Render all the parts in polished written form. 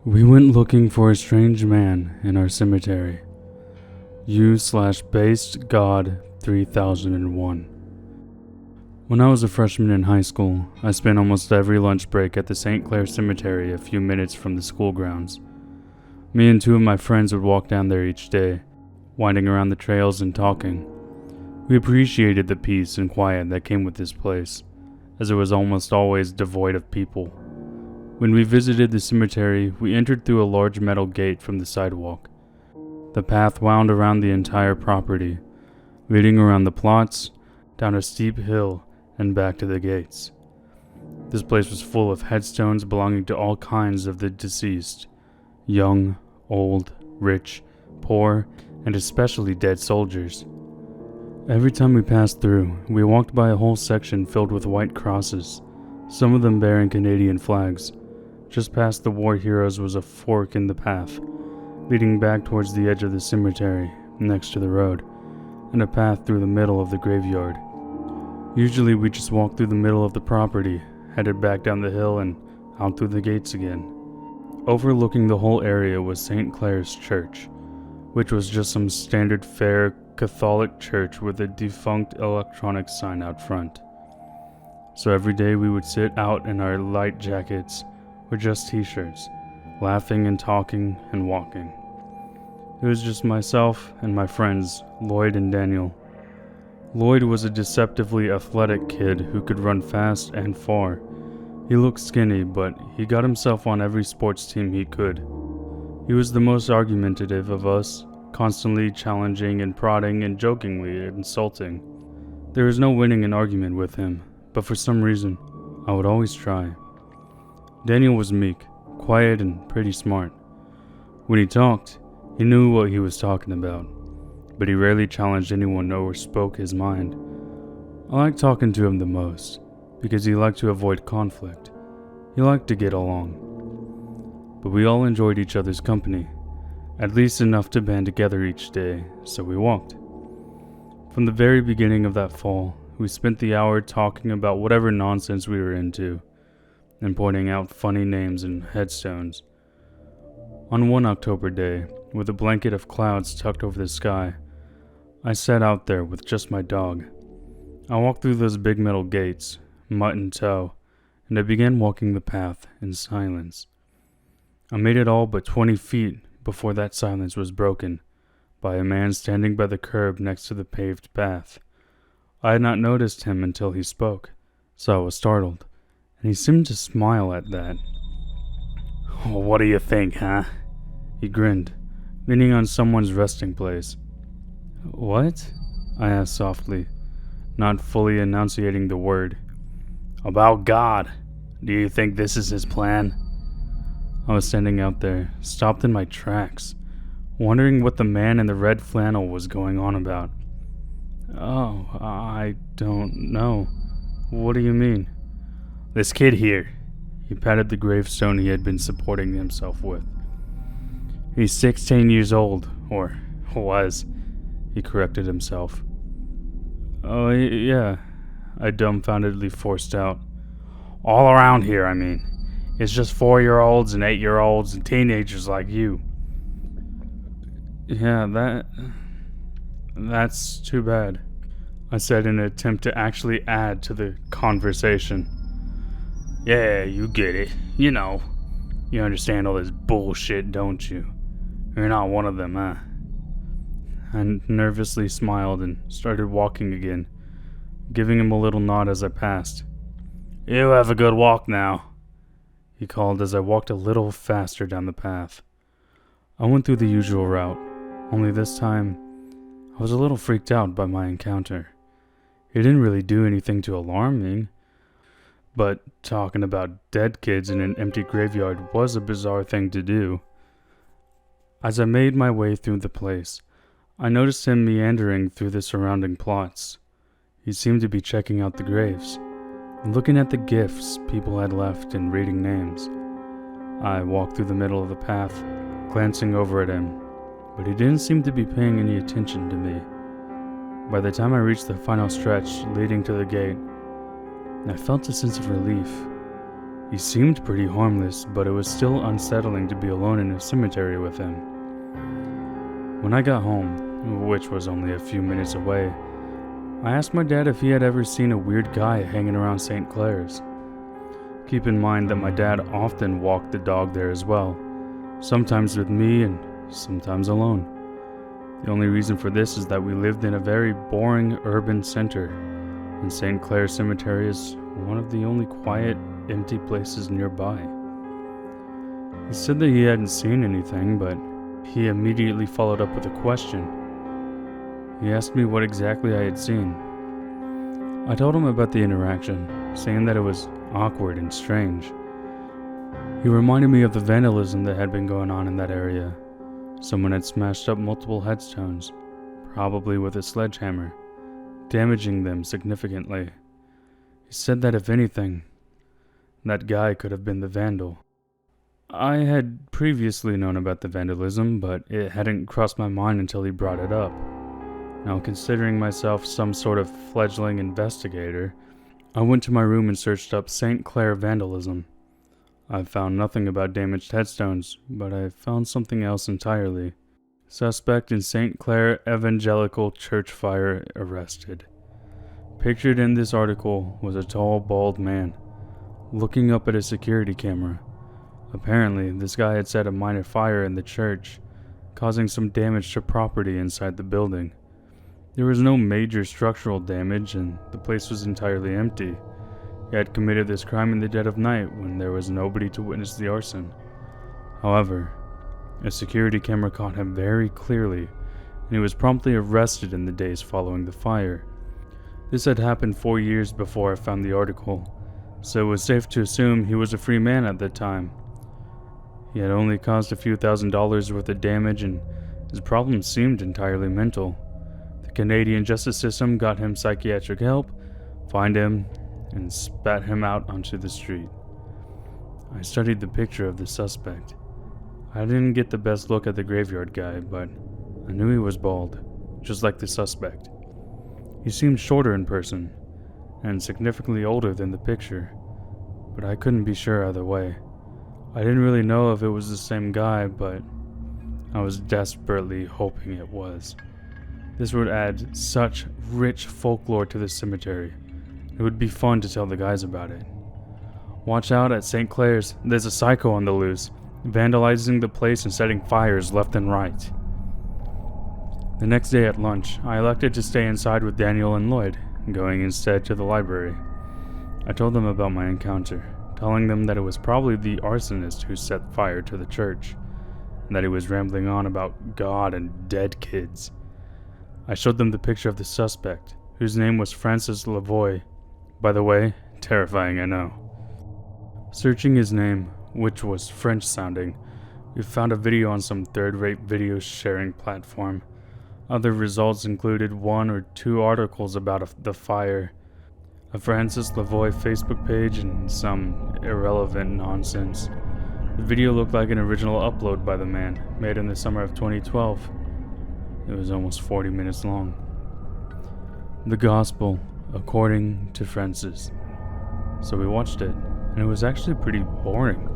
We went looking for a strange man in our cemetery. U/based God 3001. When I was a freshman in high school, I spent almost every lunch break at the St. Clair Cemetery a few minutes from the school grounds. Me and two of my friends would walk down there each day, winding around the trails and talking. We appreciated the peace and quiet that came with this place, as it was almost always devoid of people. When we visited the cemetery, we entered through a large metal gate from the sidewalk. The path wound around the entire property, leading around the plots, down a steep hill, and back to the gates. This place was full of headstones belonging to all kinds of the deceased: young, old, rich, poor, and especially dead soldiers. Every time we passed through, we walked by a whole section filled with white crosses, some of them bearing Canadian flags. Just past the war heroes was a fork in the path, leading back towards the edge of the cemetery, next to the road, and a path through the middle of the graveyard. Usually we just walked through the middle of the property, headed back down the hill and out through the gates again. Overlooking the whole area was St. Clair's Church, which was just some standard fare Catholic church with a defunct electronic sign out front. So every day we would sit out in our light jackets or just t-shirts, laughing and talking and walking. It was just myself and my friends, Lloyd and Daniel. Lloyd was a deceptively athletic kid who could run fast and far. He looked skinny, but he got himself on every sports team he could. He was the most argumentative of us, constantly challenging and prodding and jokingly insulting. There was no winning an argument with him, but for some reason, I would always try. Daniel was meek, quiet, and pretty smart. When he talked, he knew what he was talking about, but he rarely challenged anyone or spoke his mind. I liked talking to him the most, because he liked to avoid conflict. He liked to get along. But we all enjoyed each other's company, at least enough to band together each day, so we walked. From the very beginning of that fall, we spent the hour talking about whatever nonsense we were into, and pointing out funny names and headstones. On one October day, with a blanket of clouds tucked over the sky, I sat out there with just my dog. I walked through those big metal gates, mutt in tow, and I began walking the path in silence. I made it all but 20 feet before that silence was broken by a man standing by the curb next to the paved path. I had not noticed him until he spoke, so I was startled, and he seemed to smile at that. "What do you think, huh?" He grinned, leaning on someone's resting place. "What?" I asked softly, not fully enunciating the word. "About God. Do you think this is his plan?" I was standing out there, stopped in my tracks, wondering what the man in the red flannel was going on about. "Oh, I don't know. What do you mean?" "This kid here." He patted the gravestone he had been supporting himself with. "He's 16 years old, or was," he corrected himself. "Oh, yeah," I dumbfoundedly forced out. "All around here, I mean. It's just 4-year-olds and 8-year-olds and teenagers like you." "Yeah, that's too bad," I said in an attempt to actually add to the conversation. "Yeah, you get it. You know. You understand all this bullshit, don't you? You're not one of them, huh?" I nervously smiled and started walking again, giving him a little nod as I passed. "You have a good walk now," he called as I walked a little faster down the path. I went through the usual route, only this time I was a little freaked out by my encounter. It didn't really do anything to alarm me, but talking about dead kids in an empty graveyard was a bizarre thing to do. As I made my way through the place, I noticed him meandering through the surrounding plots. He seemed to be checking out the graves, looking at the gifts people had left and reading names. I walked through the middle of the path, glancing over at him, but he didn't seem to be paying any attention to me. By the time I reached the final stretch leading to the gate, I felt a sense of relief. He seemed pretty harmless, but it was still unsettling to be alone in a cemetery with him. When I got home, which was only a few minutes away, I asked my dad if he had ever seen a weird guy hanging around St. Clair's. Keep in mind that my dad often walked the dog there as well, sometimes with me and sometimes alone. The only reason for this is that we lived in a very boring urban center, and St. Clair Cemetery is one of the only quiet, empty places nearby. He said that he hadn't seen anything, but he immediately followed up with a question. He asked me what exactly I had seen. I told him about the interaction, saying that it was awkward and strange. He reminded me of the vandalism that had been going on in that area. Someone had smashed up multiple headstones, probably with a sledgehammer, damaging them significantly. He said that if anything, that guy could have been the vandal. I had previously known about the vandalism, but it hadn't crossed my mind until he brought it up. Now, considering myself some sort of fledgling investigator, I went to my room and searched up St. Clair vandalism. I found nothing about damaged headstones, but I found something else entirely. Suspect in St. Clair Evangelical Church fire arrested. Pictured in this article was a tall, bald man, looking up at a security camera. Apparently, this guy had set a minor fire in the church, causing some damage to property inside the building. There was no major structural damage, and the place was entirely empty. He had committed this crime in the dead of night when there was nobody to witness the arson. However, a security camera caught him very clearly, and he was promptly arrested in the days following the fire. This had happened 4 years before I found the article, so it was safe to assume he was a free man at the time. He had only caused a few $1,000s worth of damage, and his problems seemed entirely mental. The Canadian justice system got him psychiatric help, fined him, and spat him out onto the street. I studied the picture of the suspect. I didn't get the best look at the graveyard guy, but I knew he was bald, just like the suspect. He seemed shorter in person, and significantly older than the picture, but I couldn't be sure either way. I didn't really know if it was the same guy, but I was desperately hoping it was. This would add such rich folklore to the cemetery. It would be fun to tell the guys about it. Watch out at St. Clair's, there's a psycho on the loose, vandalizing the place and setting fires left and right. The next day at lunch, I elected to stay inside with Daniel and Lloyd, going instead to the library. I told them about my encounter, telling them that it was probably the arsonist who set fire to the church, and that he was rambling on about God and dead kids. I showed them the picture of the suspect, whose name was Francis Lavoie. By the way, terrifying, I know. Searching his name, which was French-sounding, we found a video on some third-rate video sharing platform. Other results included 1 or 2 articles about the fire, a Francis Lavoie Facebook page, and some irrelevant nonsense. The video looked like an original upload by the man, made in the summer of 2012. It was almost 40 minutes long. The Gospel according to Francis. So we watched it, and it was actually pretty boring.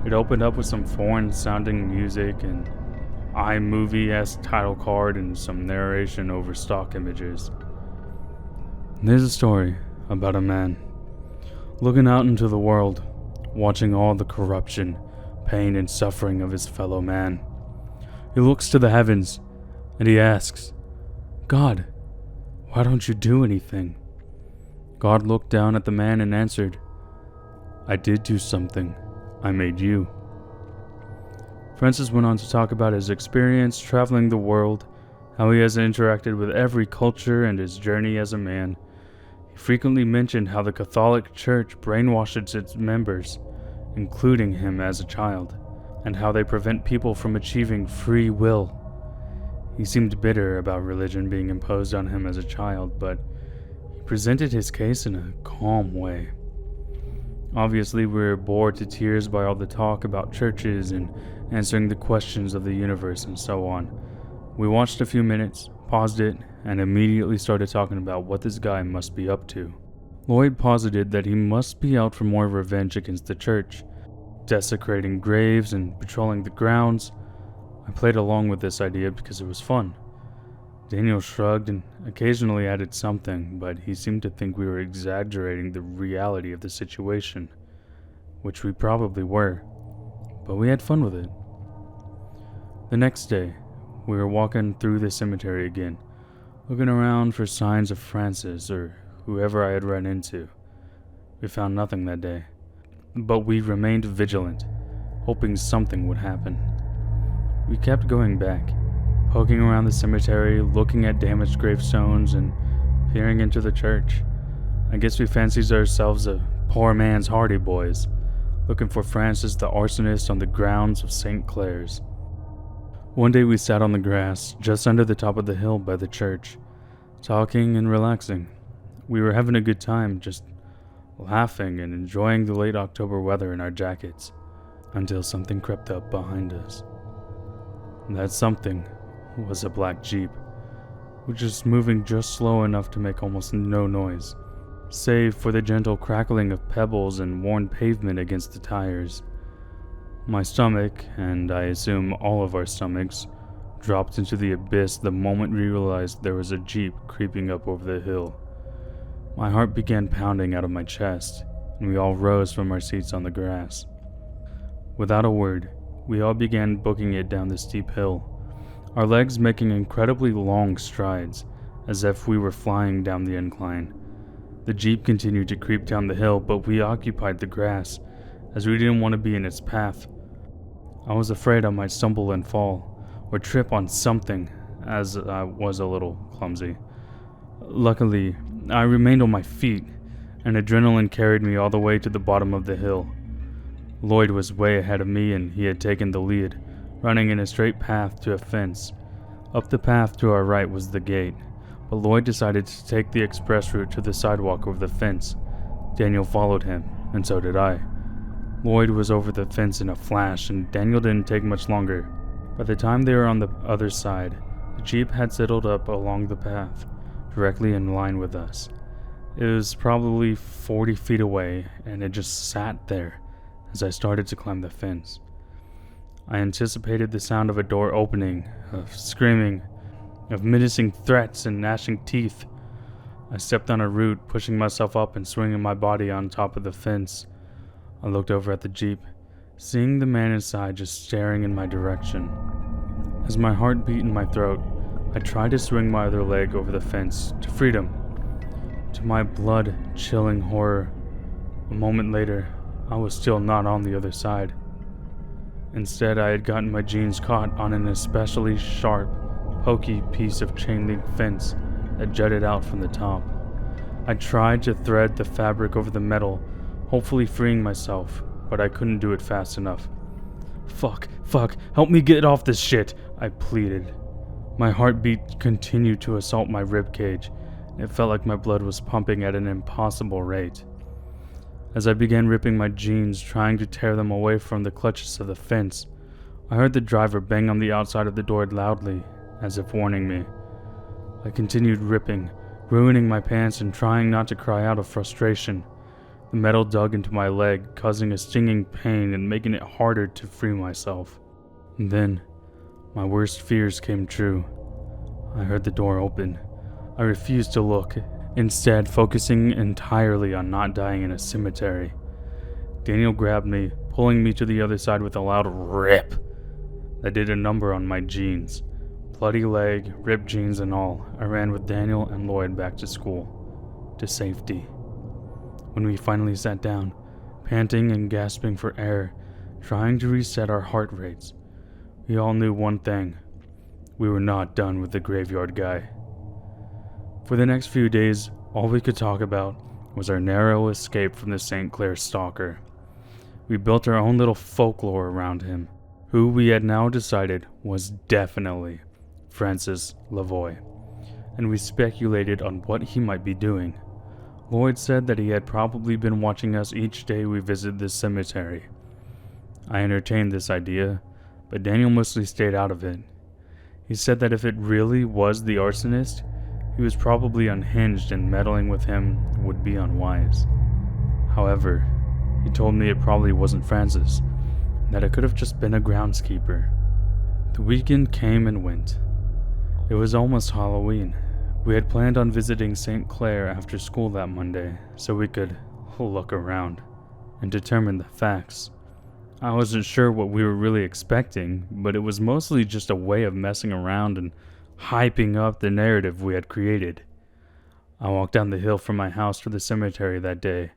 It opened up with some foreign-sounding music and iMovie-esque title card and some narration over stock images. There's a story about a man looking out into the world, watching all the corruption, pain, and suffering of his fellow man. He looks to the heavens, and he asks, God, why don't you do anything? God looked down at the man and answered, I did do something. I made you. Francis went on to talk about his experience traveling the world, how he has interacted with every culture, and his journey as a man. He frequently mentioned how the Catholic Church brainwashes its members, including him as a child, and how they prevent people from achieving free will. He seemed bitter about religion being imposed on him as a child, but he presented his case in a calm way. Obviously, we were bored to tears by all the talk about churches and answering the questions of the universe and so on. We watched a few minutes, paused it, and immediately started talking about what this guy must be up to. Lloyd posited that he must be out for more revenge against the church, desecrating graves and patrolling the grounds. I played along with this idea because it was fun. Daniel shrugged and occasionally added something, but he seemed to think we were exaggerating the reality of the situation, which we probably were, but we had fun with it. The next day, we were walking through the cemetery again, looking around for signs of Francis or whoever I had run into. We found nothing that day, but we remained vigilant, hoping something would happen. We kept going back, poking around the cemetery, looking at damaged gravestones, and peering into the church. I guess we fancied ourselves a poor man's Hardy Boys, looking for Francis the arsonist on the grounds of St. Clair's. One day we sat on the grass just under the top of the hill by the church, talking and relaxing. We were having a good time, just laughing and enjoying the late October weather in our jackets, until something crept up behind us. That something was a black Jeep, which was moving just slow enough to make almost no noise, save for the gentle crackling of pebbles and worn pavement against the tires. My stomach, and I assume all of our stomachs, dropped into the abyss the moment we realized there was a Jeep creeping up over the hill. My heart began pounding out of my chest, and we all rose from our seats on the grass. Without a word, we all began booking it down the steep hill, our legs making incredibly long strides, as if we were flying down the incline. The Jeep continued to creep down the hill, but we occupied the grass, as we didn't want to be in its path. I was afraid I might stumble and fall, or trip on something, as I was a little clumsy. Luckily, I remained on my feet, and adrenaline carried me all the way to the bottom of the hill. Lloyd was way ahead of me, and he had taken the lead, running in a straight path to a fence. Up the path to our right was the gate, but Lloyd decided to take the express route to the sidewalk over the fence. Daniel followed him, and so did I. Lloyd was over the fence in a flash, and Daniel didn't take much longer. By the time they were on the other side, the Jeep had settled up along the path, directly in line with us. It was probably 40 feet away, and it just sat there as I started to climb the fence. I anticipated the sound of a door opening, of screaming, of menacing threats and gnashing teeth. I stepped on a root, pushing myself up and swinging my body on top of the fence. I looked over at the Jeep, seeing the man inside just staring in my direction. As my heart beat in my throat, I tried to swing my other leg over the fence to freedom. To my blood-chilling horror, a moment later, I was still not on the other side. Instead, I had gotten my jeans caught on an especially sharp, pokey piece of chain-link fence that jutted out from the top. I tried to thread the fabric over the metal, hopefully freeing myself, but I couldn't do it fast enough. Fuck, help me get off this shit, I pleaded. My heartbeat continued to assault my ribcage, and it felt like my blood was pumping at an impossible rate. As I began ripping my jeans, trying to tear them away from the clutches of the fence, I heard the driver bang on the outside of the door loudly, as if warning me. I continued ripping, ruining my pants and trying not to cry out of frustration. The metal dug into my leg, causing a stinging pain and making it harder to free myself. And then, my worst fears came true. I heard the door open. I refused to look, instead focusing entirely on not dying in a cemetery. Daniel grabbed me, pulling me to the other side with a loud rip that did a number on my jeans. Bloody leg, ripped jeans and all, I ran with Daniel and Lloyd back to school, to safety. When we finally sat down, panting and gasping for air, trying to reset our heart rates, we all knew one thing: we were not done with the graveyard guy. For the next few days, all we could talk about was our narrow escape from the St. Clair stalker. We built our own little folklore around him, who we had now decided was definitely Francis Lavoie, and we speculated on what he might be doing. Lloyd said that he had probably been watching us each day we visited this cemetery. I entertained this idea, but Daniel mostly stayed out of it. He said that if it really was the arsonist, he He was probably unhinged and meddling with him would be unwise. However, he told me it probably wasn't Francis, and that it could have just been a groundskeeper. The weekend came and went. It was almost Halloween. We had planned on visiting St. Clair after school that Monday, so we could look around and determine the facts. I wasn't sure what we were really expecting, but it was mostly just a way of messing around and hyping up the narrative we had created. I walked down the hill from my house to the cemetery that day,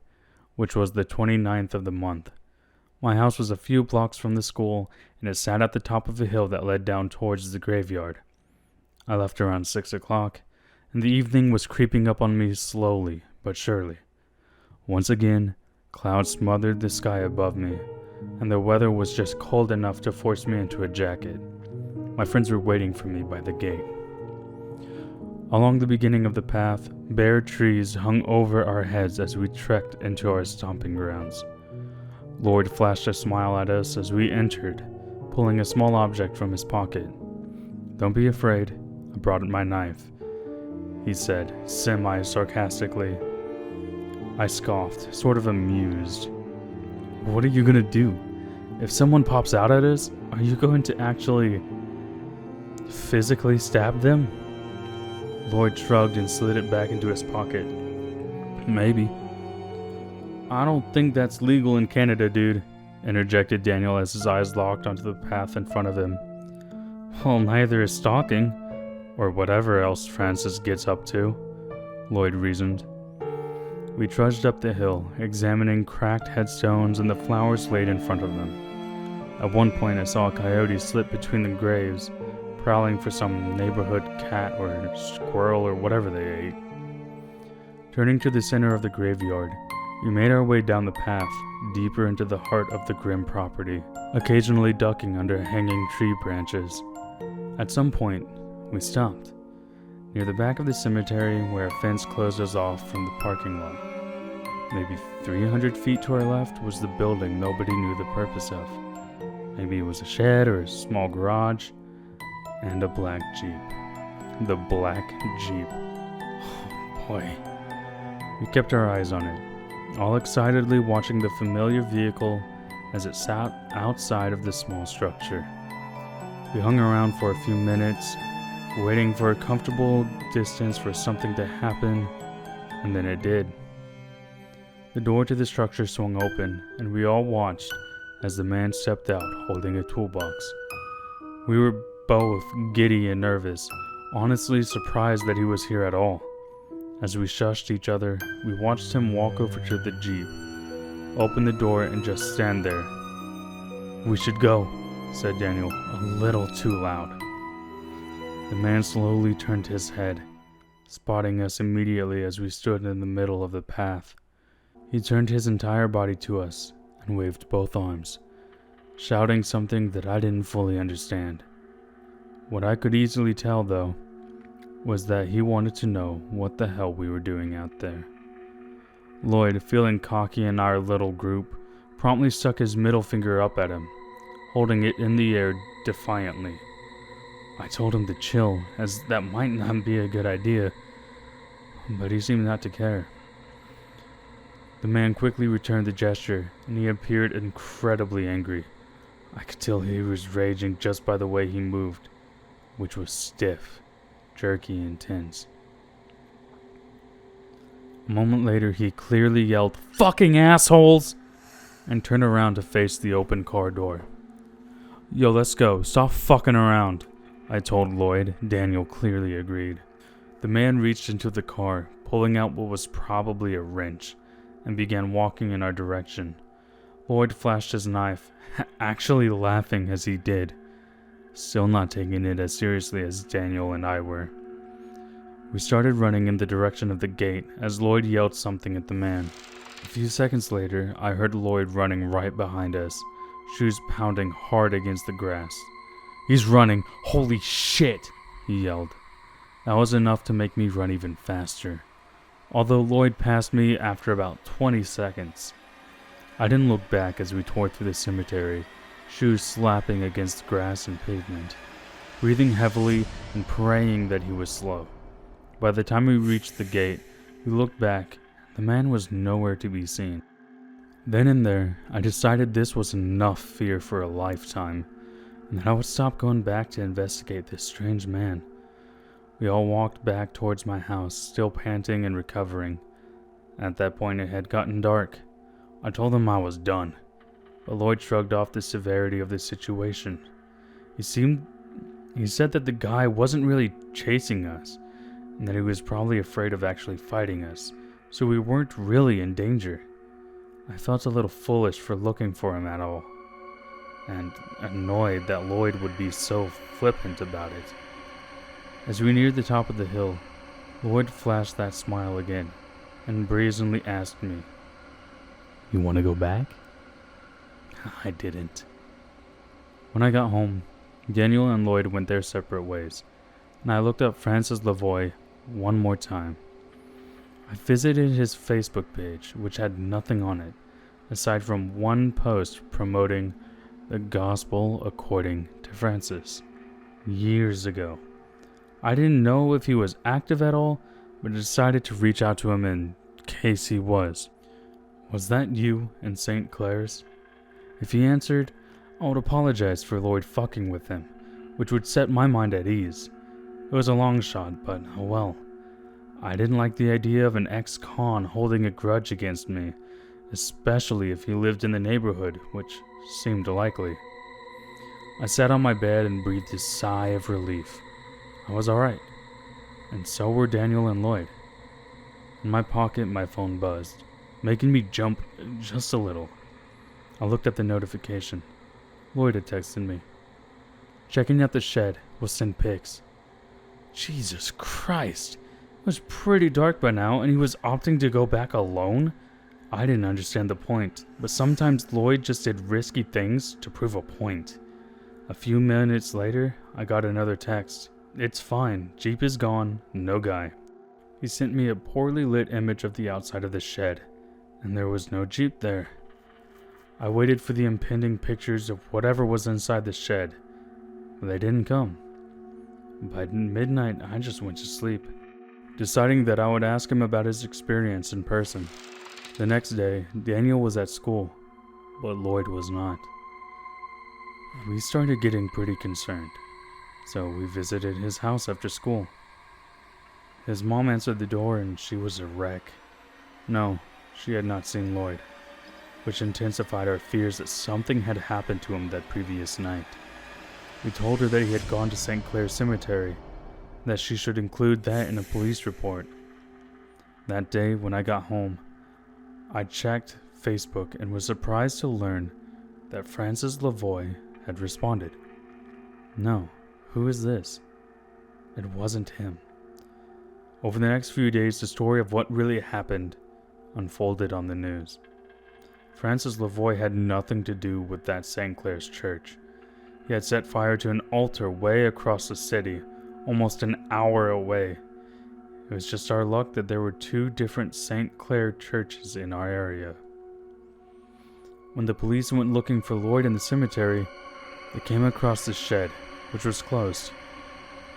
which was the 29th of the month. My house was a few blocks from the school, and it sat at the top of a hill that led down towards the graveyard. I left around 6 o'clock, and the evening was creeping up on me slowly but surely. Once again, clouds smothered the sky above me, and the weather was just cold enough to force me into a jacket. My friends were waiting for me by the gate. Along the beginning of the path, bare trees hung over our heads as we trekked into our stomping grounds. Lloyd flashed a smile at us as we entered, pulling a small object from his pocket. "Don't be afraid, I brought my knife," he said, semi-sarcastically. I scoffed, sort of amused. "What are you gonna do? If someone pops out at us, are you going to actually physically stab them?" Lloyd shrugged and slid it back into his pocket. "Maybe." "I don't think that's legal in Canada, dude," interjected Daniel as his eyes locked onto the path in front of him. "Well, neither is stalking, or whatever else Francis gets up to," Lloyd reasoned. We trudged up the hill, examining cracked headstones and the flowers laid in front of them. At one point I saw a coyote slip between the graves, prowling for some neighborhood cat or squirrel or whatever they ate. Turning to the center of the graveyard, we made our way down the path, deeper into the heart of the grim property, occasionally ducking under hanging tree branches. At some point, we stopped, near the back of the cemetery where a fence closed us off from the parking lot. Maybe 300 feet to our left was the building nobody knew the purpose of. Maybe it was a shed or a small garage, and a black Jeep. The black Jeep. Oh boy. We kept our eyes on it, all excitedly watching the familiar vehicle as it sat outside of the small structure. We hung around for a few minutes, waiting for a comfortable distance for something to happen, and then it did. The door to the structure swung open, and we all watched as the man stepped out holding a toolbox. We were both giddy and nervous, honestly surprised that he was here at all. As we shushed each other, we watched him walk over to the Jeep, open the door, and just stand there. "We should go," said Daniel, a little too loud. The man slowly turned his head, spotting us immediately as we stood in the middle of the path. He turned his entire body to us and waved both arms, shouting something that I didn't fully understand. What I could easily tell, though, was that he wanted to know what the hell we were doing out there. Lloyd, feeling cocky in our little group, promptly stuck his middle finger up at him, holding it in the air defiantly. I told him to chill, as that might not be a good idea, but he seemed not to care. The man quickly returned the gesture, and he appeared incredibly angry. I could tell he was raging just by the way he moved, which was stiff, jerky, and tense. A moment later, he clearly yelled, "Fucking assholes!" and turned around to face the open car door. "Yo, let's go. Stop fucking around," I told Lloyd. Daniel clearly agreed. The man reached into the car, pulling out what was probably a wrench, and began walking in our direction. Lloyd flashed his knife, actually laughing as he did, still not taking it as seriously as Daniel and I were. We started running in the direction of the gate as Lloyd yelled something at the man. A few seconds later, I heard Lloyd running right behind us, shoes pounding hard against the grass. "He's running! Holy shit!" he yelled. That was enough to make me run even faster, although Lloyd passed me after about 20 seconds. I didn't look back as we tore through the cemetery, shoes slapping against grass and pavement, breathing heavily and praying that he was slow. By the time we reached the gate, we looked back. The man was nowhere to be seen. Then and there, I decided this was enough fear for a lifetime, and that I would stop going back to investigate this strange man. We all walked back towards my house, still panting and recovering. At that point, it had gotten dark. I told him I was done, but Lloyd shrugged off the severity of the situation. He said that the guy wasn't really chasing us, and that he was probably afraid of actually fighting us, so we weren't really in danger. I felt a little foolish for looking for him at all, and annoyed that Lloyd would be so flippant about it. As we neared the top of the hill, Lloyd flashed that smile again, and brazenly asked me, "You want to go back?" I didn't. When I got home, Daniel and Lloyd went their separate ways, and I looked up Francis Lavoie one more time. I visited his Facebook page, which had nothing on it, aside from one post promoting the gospel according to Francis, years ago. I didn't know if he was active at all, but decided to reach out to him in case he was. "Was that you in St. Clair's?" If he answered, I would apologize for Lloyd fucking with him, which would set my mind at ease. It was a long shot, but oh well. I didn't like the idea of an ex-con holding a grudge against me, especially if he lived in the neighborhood, which seemed likely. I sat on my bed and breathed a sigh of relief. I was alright, and so were Daniel and Lloyd. In my pocket, my phone buzzed, making me jump just a little. I looked at the notification. Lloyd had texted me. Checking out the shed will send pics. Jesus Christ! It was pretty dark by now, and he was opting to go back alone? I didn't understand the point, but sometimes Lloyd just did risky things to prove a point. A few minutes later, I got another text. "It's fine, Jeep is gone, no guy." He sent me a poorly lit image of the outside of the shed, and there was no Jeep there. I waited for the impending pictures of whatever was inside the shed, but they didn't come. By midnight, I just went to sleep, deciding that I would ask him about his experience in person. The next day, Daniel was at school, but Lloyd was not. We started getting pretty concerned, so we visited his house after school. His mom answered the door and she was a wreck. No, she had not seen Lloyd, which intensified our fears that something had happened to him that previous night. We told her that he had gone to St. Clair Cemetery, that she should include that in a police report. That day, when I got home, I checked Facebook and was surprised to learn that Francis Lavoie had responded. No, who is this? It wasn't him. Over the next few days, the story of what really happened unfolded on the news. Francis Lavoie had nothing to do with that St. Clair's church. He had set fire to an altar way across the city, almost an hour away. It was just our luck that there were two different St. Clair churches in our area. When the police went looking for Lloyd in the cemetery, they came across the shed, which was closed.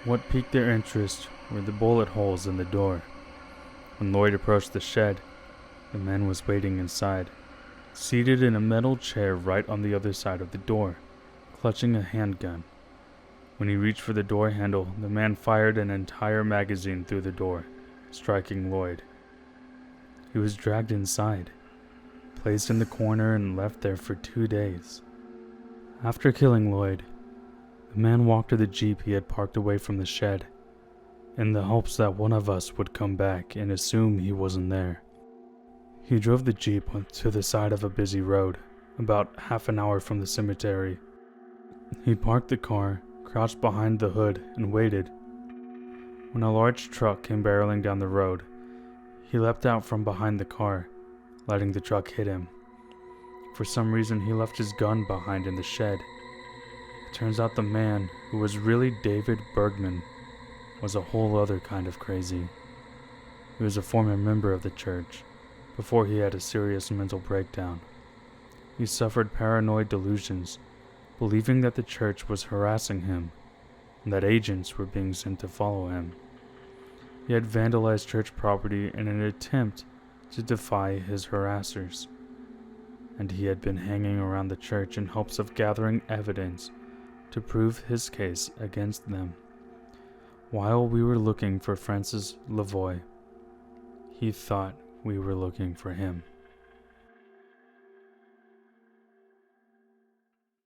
What piqued their interest were the bullet holes in the door. When Lloyd approached the shed, the man was waiting inside, seated in a metal chair right on the other side of the door, clutching a handgun. When he reached for the door handle, the man fired an entire magazine through the door, striking Lloyd. He was dragged inside, placed in the corner, and left there for 2 days. After killing Lloyd, the man walked to the Jeep he had parked away from the shed, in the hopes that one of us would come back and assume he wasn't there. He drove the Jeep to the side of a busy road, about half an hour from the cemetery. He parked the car, crouched behind the hood, and waited. When a large truck came barreling down the road, he leapt out from behind the car, letting the truck hit him. For some reason, he left his gun behind in the shed. It turns out the man, who was really David Bergman, was a whole other kind of crazy. He was a former member of the church, before he had a serious mental breakdown. He suffered paranoid delusions, believing that the church was harassing him, and that agents were being sent to follow him. He had vandalized church property in an attempt to defy his harassers, and he had been hanging around the church in hopes of gathering evidence to prove his case against them. While we were looking for Francis Lavoie, he thought we were looking for him.